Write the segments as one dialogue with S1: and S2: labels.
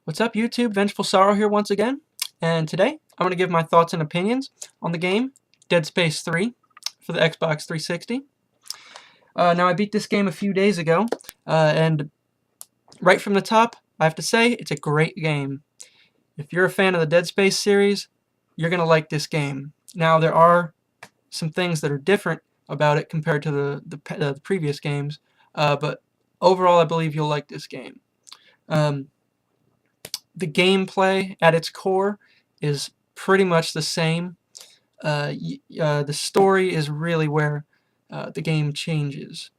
S1: What's up, YouTube? Vengeful Sorrow here once again, and today I'm going to give my thoughts and opinions on the game Dead Space 3 for the Xbox 360. Now, I beat this game a few days ago, and right from the top, I have to say, it's a great game. If you're a fan of the Dead Space series, you're going to like this game. Now, there are some things that are different about it compared to the previous games, but overall, I believe you'll like this game. The gameplay at its core is pretty much the same. The story is really where the game changes.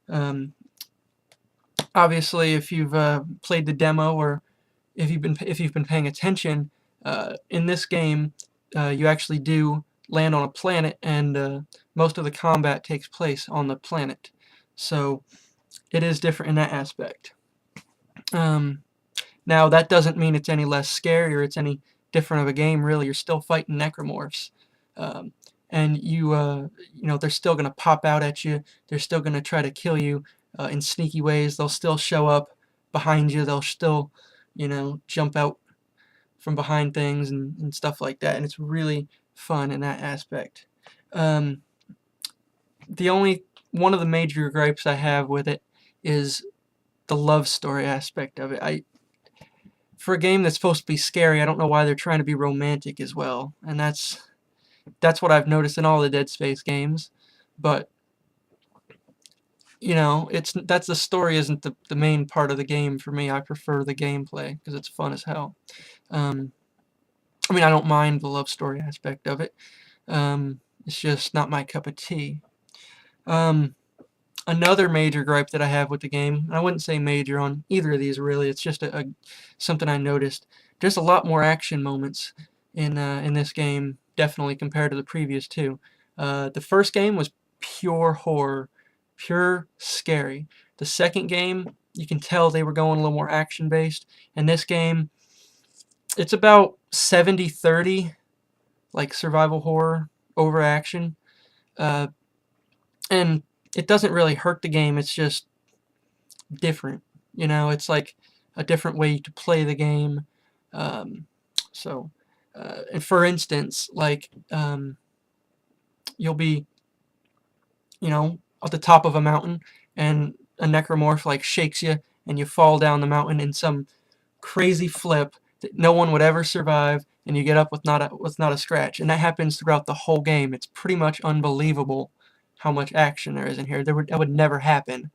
S1: Um, Obviously, if you've played the demo or if you've been paying attention, in this game, you actually do land on a planet, and most of the combat takes place on the planet. So it is different in that aspect. Now, that doesn't mean it's any less scary or it's any different of a game, really. You're still fighting necromorphs. Um, and they're still going to pop out at you. They're still going to try to kill you in sneaky ways. They'll still show up behind you. They'll still, jump out from behind things and stuff like that. And it's really fun in that aspect. Um, one of the major gripes I have with it is the love story aspect of it. For a game that's supposed to be scary, I don't know why they're trying to be romantic as well. And that's what I've noticed in all the Dead Space games. But that's the story isn't the main part of the game for me. I prefer the gameplay because it's fun as hell. I don't mind the love story aspect of it. It's just not my cup of tea. Another major gripe that I have with the game, and I wouldn't say major on either of these really, it's just something I noticed. There's a lot more action moments in this game, definitely compared to the previous two. The first game was pure horror, pure scary. The second game, you can tell they were going a little more action-based, and this game, it's about 70-30, like survival horror over action. And it doesn't really hurt the game, it's just different. It's like a different way to play the game. Um, and for instance, like, you'll be, at the top of a mountain, and a necromorph, like, shakes you, and you fall down the mountain in some crazy flip that no one would ever survive, and you get up with not a scratch. And that happens throughout the whole game. It's pretty much unbelievable how much action there is in here. That would never happen.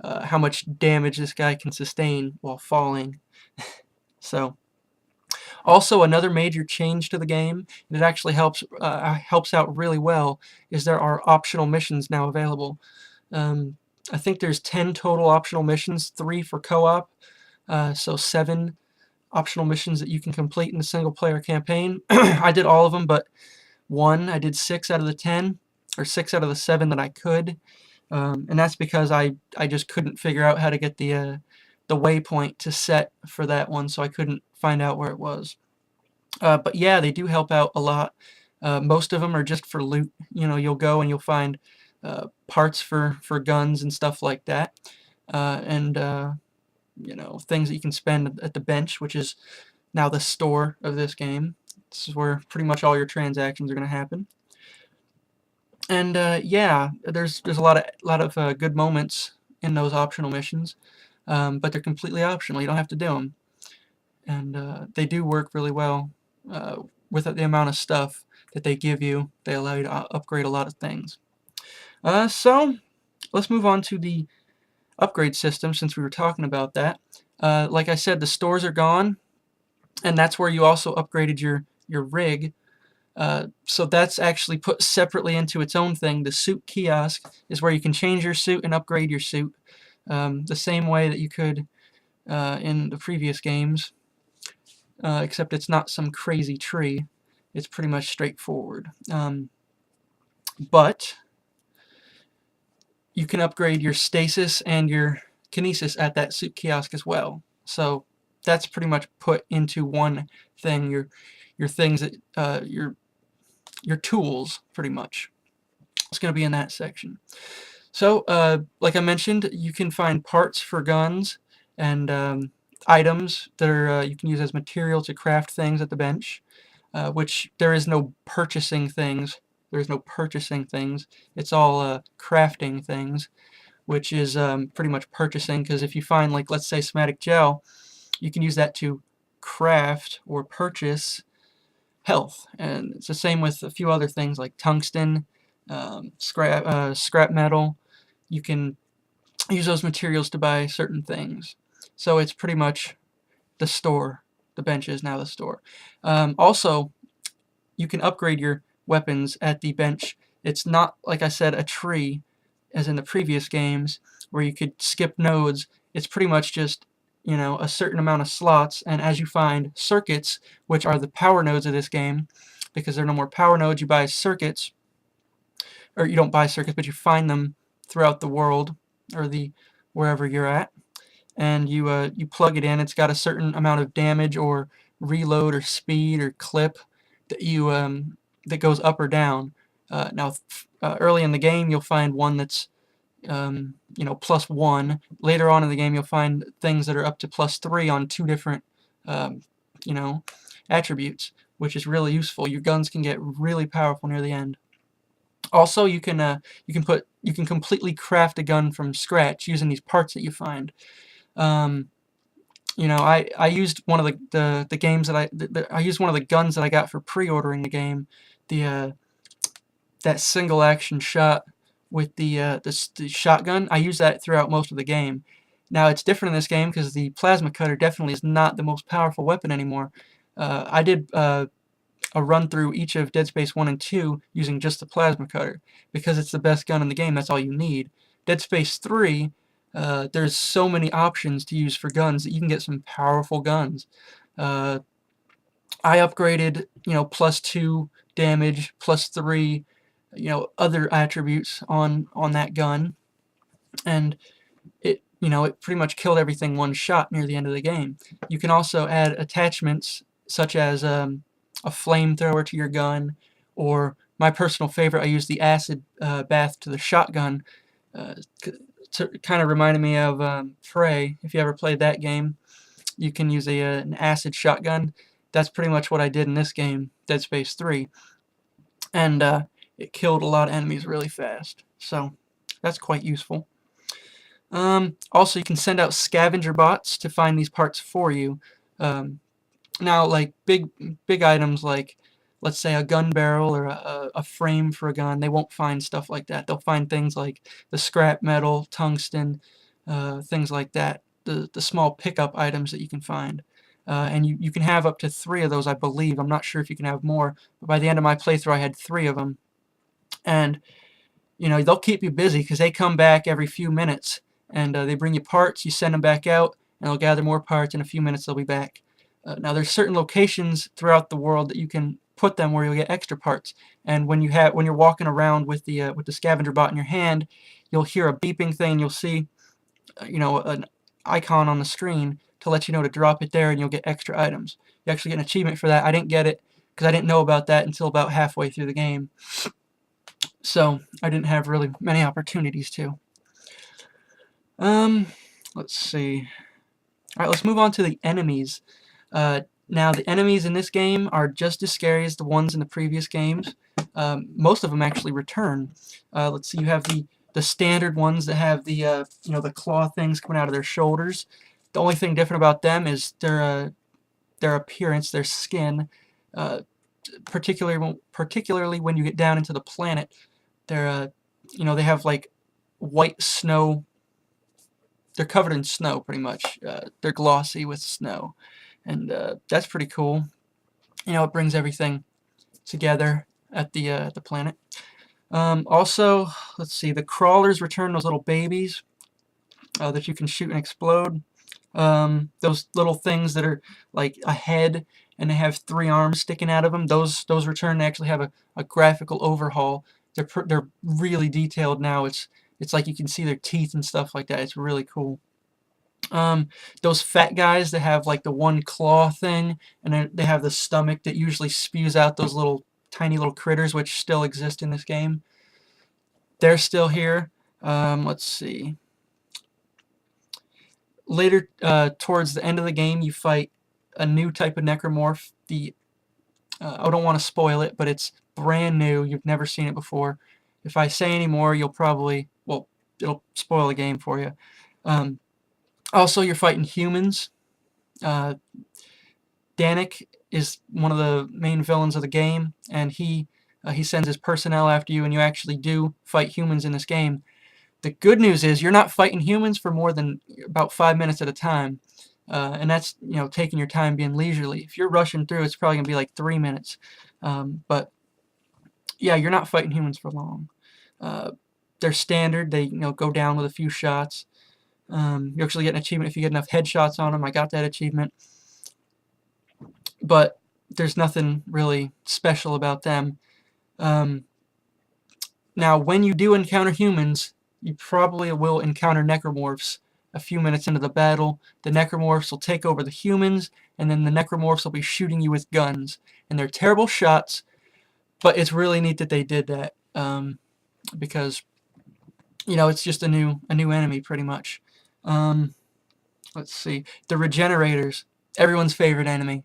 S1: How much damage this guy can sustain while falling. So, also another major change to the game, and it actually helps out really well, is there are optional missions now available. I think there's 10 total optional missions, 3 for co-op, so 7 optional missions that you can complete in the single-player campaign. I did all of them, but I did 6 out of the 10, or 6 out of the 7 that I could. And that's because I just couldn't figure out how to get the waypoint to set for that one, so I couldn't find out where it was. But yeah, they do help out a lot. Most of them are just for loot. You'll go and you'll find parts for guns and stuff like that, and things that you can spend at the bench, which is now the store of this game. This is where pretty much all your transactions are going to happen. And yeah, there's a lot of good moments in those optional missions, but they're completely optional. You don't have to do them, and they do work really well with the amount of stuff that they give you. They allow you to upgrade a lot of things. So let's move on to the upgrade system, since we were talking about that. Like I said, the stores are gone, and that's where you also upgraded your rig. So that's actually put separately into its own thing. The suit kiosk is where you can change your suit and upgrade your suit, the same way that you could in the previous games, except it's not some crazy tree. It's pretty much straightforward. But you can upgrade your stasis and your kinesis at that suit kiosk as well. So that's pretty much put into one thing. Your things that your tools, pretty much. It's going to be in that section. So, like I mentioned, you can find parts for guns and items that are you can use as material to craft things at the bench, which there is no purchasing things. There's no purchasing things. It's all crafting things, which is pretty much purchasing, because if you find, like, let's say somatic gel, you can use that to craft or purchase health. And it's the same with a few other things like tungsten, scrap metal. You can use those materials to buy certain things. So it's pretty much the store. The bench is now the store. Also, you can upgrade your weapons at the bench. It's not, like I said, a tree as in the previous games where you could skip nodes. It's pretty much just, you know, a certain amount of slots, and as you find circuits, which are the power nodes of this game, because there are no more power nodes, you buy circuits, or you don't buy circuits, but you find them throughout the world, or the wherever you're at, and you plug it in. It's got a certain amount of damage or reload or speed or clip that you that goes up or down. Now, early in the game, you'll find one that's you know, +1. Later on in the game, you'll find things that are up to +3 on 2 different you know, attributes, which is really useful. Your guns can get really powerful near the end. Also, you can completely craft a gun from scratch using these parts that you find. You know, I used one of the games that I used one of the guns that I got for pre-ordering the game, the that single action shot with the shotgun. I use that throughout most of the game. Now it's different in this game because the plasma cutter definitely is not the most powerful weapon anymore. I did a run through each of Dead Space 1 and 2 using just the plasma cutter because it's the best gun in the game. That's all you need. Dead Space 3, there's so many options to use for guns that you can get some powerful guns. I upgraded, you know, +2 damage, +3, you know, other attributes on that gun, and it, you know, it pretty much killed everything one shot near the end of the game. You can also add attachments such as a flamethrower to your gun, or my personal favorite, I use the acid bath to the shotgun. Kind of reminded me of Prey. If you ever played that game, you can use an acid shotgun. That's pretty much what I did in this game, Dead Space 3. And it killed a lot of enemies really fast. So that's quite useful. Also, you can send out scavenger bots to find these parts for you. Now, like big items like, let's say, a gun barrel or a frame for a gun, they won't find stuff like that. They'll find things like the scrap metal, tungsten, things like that. The small pickup items that you can find. And you can have up to 3 of those, I believe. I'm not sure if you can have more. But by the end of my playthrough, I had 3 of them. And, you know, they'll keep you busy because they come back every few minutes. And they bring you parts, you send them back out, and they'll gather more parts. In a few minutes, they'll be back. Now, there's certain locations throughout the world that you can put them where you'll get extra parts. And when you're walking around with the scavenger bot in your hand, you'll hear a beeping thing. You'll see, you know, an icon on the screen to let you know to drop it there, and you'll get extra items. You actually get an achievement for that. I didn't get it because I didn't know about that until about halfway through the game. So I didn't have really many opportunities to. Let's see. Alright, let's move on to the enemies. Now, the enemies in this game are just as scary as the ones in the previous games. Most of them actually return. Let's see, you have the standard ones that have the you know, the claw things coming out of their shoulders. The only thing different about them is their appearance, their skin. Particularly when you get down into the planet, they're you know, they have like white snow. They're covered in snow, pretty much. They're glossy with snow, and that's pretty cool. You know, it brings everything together at the planet. Also, let's see, the crawlers return those little babies that you can shoot and explode. Those little things that are like a head and they have 3 arms sticking out of them. Those return. They actually have a graphical overhaul. They're really detailed now. It's like you can see their teeth and stuff like that. It's really cool. Those fat guys that have like the one claw thing, and then they have the stomach that usually spews out those little tiny little critters, which still exist in this game. They're still here. Let's see. Later, towards the end of the game, you fight a new type of necromorph. I don't want to spoil it, but it's brand new. You've never seen it before. If I say any more, you'll probably, well, it'll spoil the game for you. Um, Also, you're fighting humans. Uh, Danik is one of the main villains of the game, and he sends his personnel after you, and you actually do fight humans in this game. The good news is you're not fighting humans for more than about 5 minutes at a time, and that's, taking your time, being leisurely. If you're rushing through, it's probably gonna be like 3 minutes. But yeah, you're not fighting humans for long. Uh, they're standard. They go down with a few shots. You actually get an achievement if you get enough headshots on them. I got that achievement, but there's nothing really special about them. Um, Now, when you do encounter humans, you probably will encounter necromorphs a few minutes into the battle. The necromorphs will take over the humans, and then the necromorphs will be shooting you with guns. And they're terrible shots, but it's really neat that they did that, because it's just a new enemy pretty much. Let's see, the Regenerators, everyone's favorite enemy.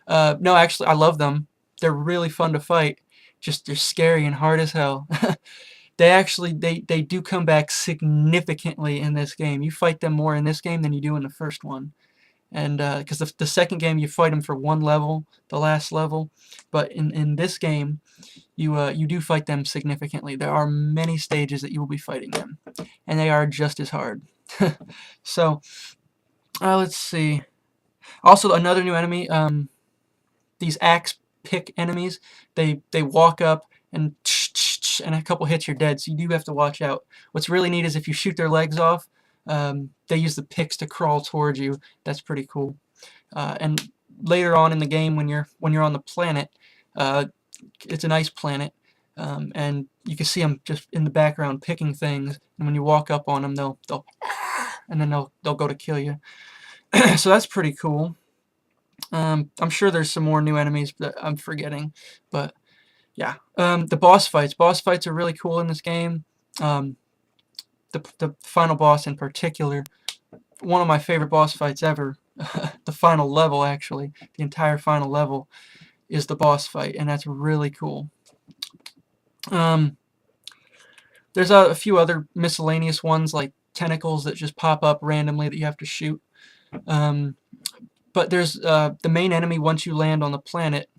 S1: No, actually, I love them. They're really fun to fight. Just they're scary and hard as hell. They do come back significantly in this game. You fight them more in this game than you do in the first one. And because the second game you fight them for one level, the last level, but in this game you do fight them significantly. There are many stages that you will be fighting them, and they are just as hard. So let's see. Also, another new enemy. These axe pick enemies. They walk up and a couple hits you're dead. So you do have to watch out. What's really neat is if you shoot their legs off, they use the picks to crawl towards you. That's pretty cool. And later on in the game, when you're on the planet, it's a nice planet, and you can see them just in the background picking things. And when you walk up on them, they'll and then they'll go to kill you. So that's pretty cool. I'm sure there's some more new enemies that I'm forgetting, but yeah. The boss fights. Boss fights are really cool in this game. The final boss in particular, one of my favorite boss fights ever. The final level, actually, the entire final level is the boss fight, and that's really cool. There's a few other miscellaneous ones like tentacles that just pop up randomly that you have to shoot. But there's the main enemy once you land on the planet,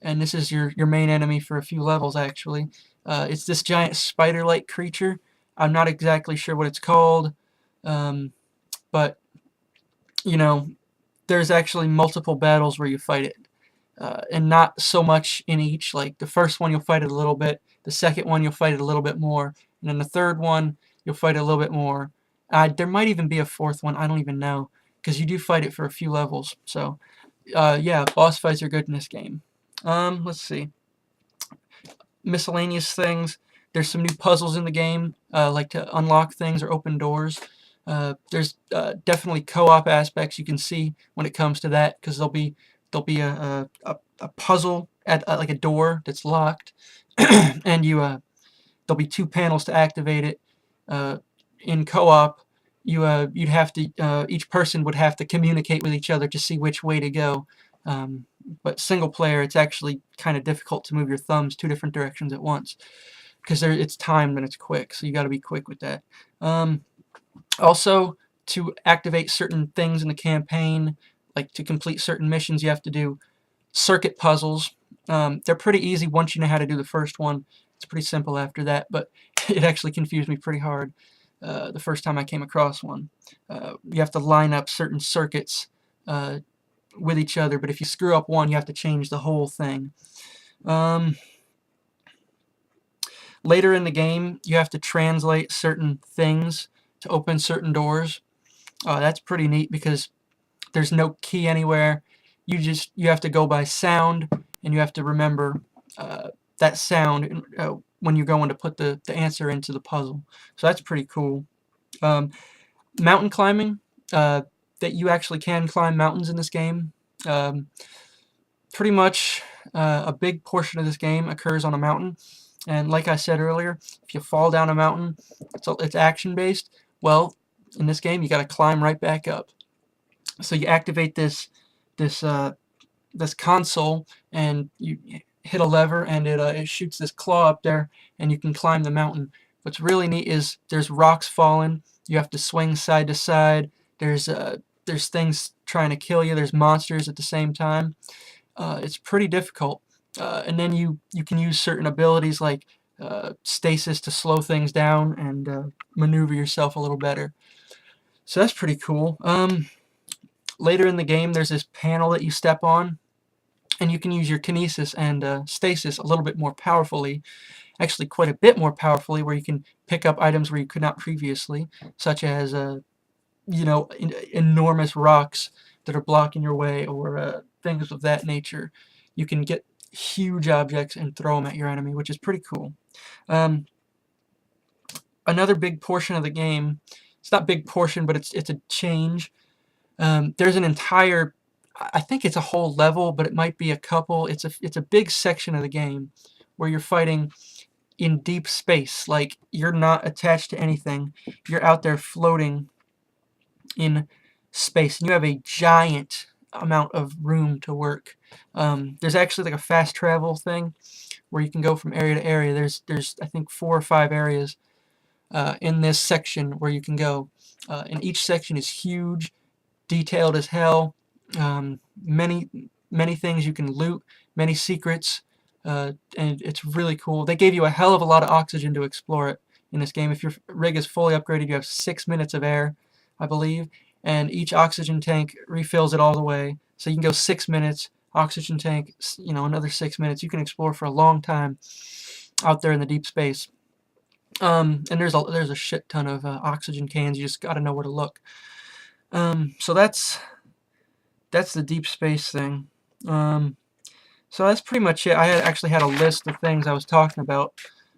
S1: and this is your main enemy for a few levels actually. It's this giant spider-like creature. I'm not exactly sure what it's called, but there's actually multiple battles where you fight it, and not so much in each. Like the first one you'll fight it a little bit, the second one you'll fight it a little bit more, and then the third one you'll fight it a little bit more. There might even be a fourth one, I don't even know, because you do fight it for a few levels. So yeah, boss fights are good in this game. Let's see. Miscellaneous things. There's some new puzzles in the game, like to unlock things or open doors. There's definitely co-op aspects you can see when it comes to that, because there'll be a puzzle at like a door that's locked, and there'll be two panels to activate it. In co-op, you'd have to each person would have to communicate with each other to see which way to go. But single player, it's actually kind of difficult to move your thumbs two different directions at once, because it's timed and it's quick, so you got to be quick with that. Also, to activate certain things in the campaign, like to complete certain missions, you have to do circuit puzzles. They're pretty easy once you know how to do the first one. It's pretty simple after that, but it actually confused me pretty hard the first time I came across one. You have to line up certain circuits with each other, but if you screw up one, you have to change the whole thing. Later in the game, you have to translate certain things to open certain doors. That's pretty neat because there's no key anywhere. You have to go by sound, and you have to remember that sound when you're going to put the answer into the puzzle. So that's pretty cool. Mountain climbing, that you actually can climb mountains in this game. Pretty much a big portion of this game occurs on a mountain. And like I said earlier, if you fall down a mountain, it's action-based. Well, in this game, you got to climb right back up. So you activate this this console, and you hit a lever, and it shoots this claw up there, and you can climb the mountain. What's really neat is there's rocks falling. You have to swing side to side. There's things trying to kill you. There's monsters at the same time. It's pretty difficult. And then you can use certain abilities like stasis to slow things down and maneuver yourself a little better. So that's pretty cool. Later in the game, there's this panel that you step on, and you can use your kinesis and stasis a little bit more powerfully, actually quite a bit more powerfully, where you can pick up items where you could not previously, such as enormous rocks that are blocking your way, or things of that nature. You can get huge objects and throw them at your enemy, which is pretty cool. Another big portion of the game, it's not big portion, but it's a change. There's an entire, I think it's a whole level, but it might be a couple. It's a big section of the game where you're fighting in deep space. Like, you're not attached to anything. You're out there floating in space, and you have a giant amount of room to work. There's actually like a fast travel thing where you can go from area to area. There's I think 4 or 5 areas in this section where you can go, and each section is huge, detailed as hell. Many things you can loot, many secrets, and it's really cool. They gave you a hell of a lot of oxygen to explore it in this game. If your rig is fully upgraded, you have 6 minutes of air, I believe, and each oxygen tank refills it all the way. So you can go 6 minutes, oxygen tank, another 6 minutes. You can explore for a long time out there in the deep space. And there's a shit ton of oxygen cans. You just got to know where to look. So that's the deep space thing. So that's pretty much it. I actually had a list of things I was talking about.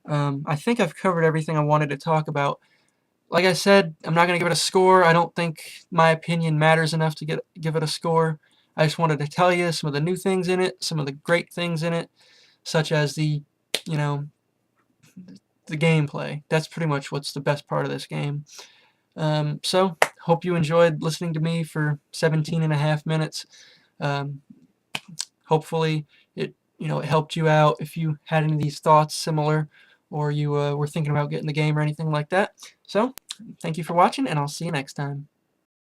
S1: I think I've covered everything I wanted to talk about. Like I said, I'm not going to give it a score. I don't think my opinion matters enough to give it a score. I just wanted to tell you some of the new things in it, some of the great things in it, such as the gameplay. That's pretty much what's the best part of this game. So, hope you enjoyed listening to me for 17.5 minutes. Hopefully it helped you out if you had any of these thoughts similar, or you were thinking about getting the game or anything like that. So, thank you for watching, and I'll see you next time.